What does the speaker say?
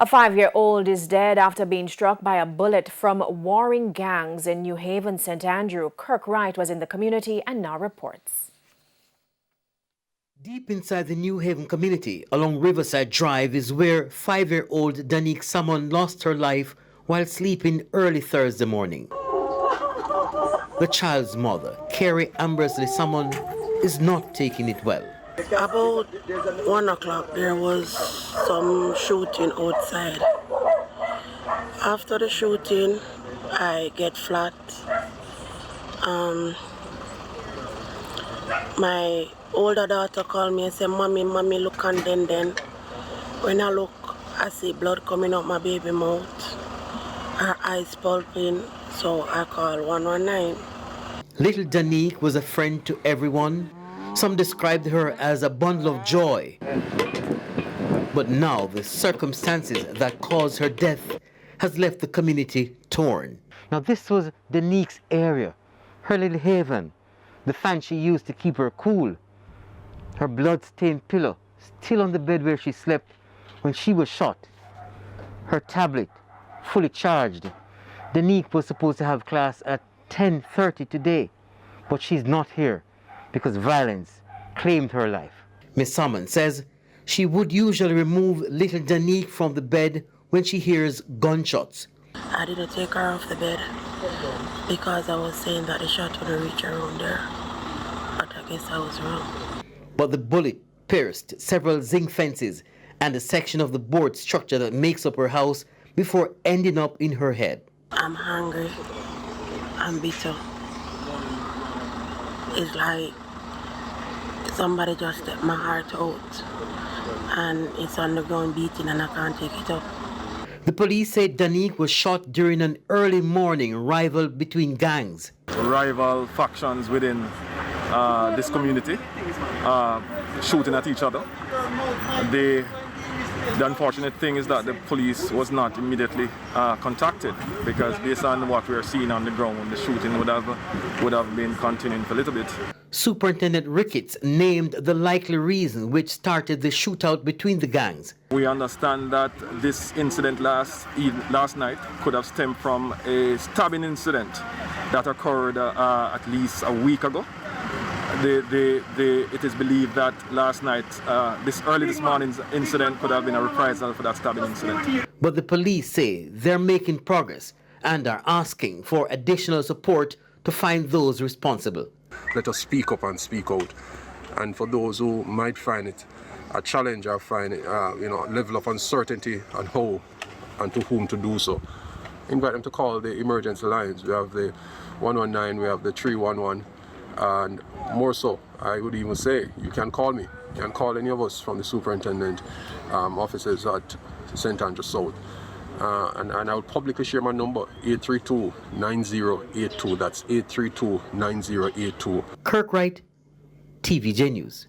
A 5-year-old is dead after being struck by a bullet from warring gangs in New Haven, St. Andrew. Kirk Wright was in the community and now reports. Deep inside the New Haven community along Riverside Drive is where 5-year-old Danique Salmon lost her life while sleeping early Thursday morning. The child's mother, Carrie Ambersley Salmon, is not taking it well. About 1 o'clock, there was some shooting outside. After the shooting, I get flat. My older daughter called me and said, Mommy, look, and then when I look, I see blood coming out my baby mouth. Her eyes pulping, so I call 119. Little Danique was a friend to everyone. Some described her as a bundle of joy. But now the circumstances that caused her death has left the community torn. Now this was Danique's area, her little haven, the fan she used to keep her cool. Her blood-stained pillow still on the bed where she slept when she was shot. Her tablet fully charged. Danique was supposed to have class at 10:30 today, but she's not here because violence claimed her life. Miss Salmon says she would usually remove little Danique from the bed when she hears gunshots. I didn't take her off the bed because I was saying that the shot would reach around there, but I guess I was wrong. But the bullet pierced several zinc fences and a section of the board structure that makes up her house before ending up in her head. I'm hungry. I'm bitter. It's like somebody just took my heart out and it's on the ground beating and I can't take it up. The police said Danique was shot during an early morning rival between gangs. Rival factions within this community shooting at each other. The unfortunate thing is that the police was not immediately contacted because based on what we are seeing on the ground, the shooting would have been continuing for a little bit. Superintendent Ricketts named the likely reason which started the shootout between the gangs. We understand that this incident last night could have stemmed from a stabbing incident that occurred at least a week ago. It is believed that last night, this morning's incident could have been a reprisal for that stabbing incident. But the police say they're making progress and are asking for additional support to find those responsible. Let us speak up and speak out. And for those who might find it a challenge or find it, level of uncertainty on how and to whom to do so, invite them to call the emergency lines. We have the 119, we have the 311. And more so, I would even say, you can call me. You can call any of us from the superintendent offices at St. Andrew South. And I will publicly share my number, 832-9082. That's 832-9082. Kirk Wright, TVJ News.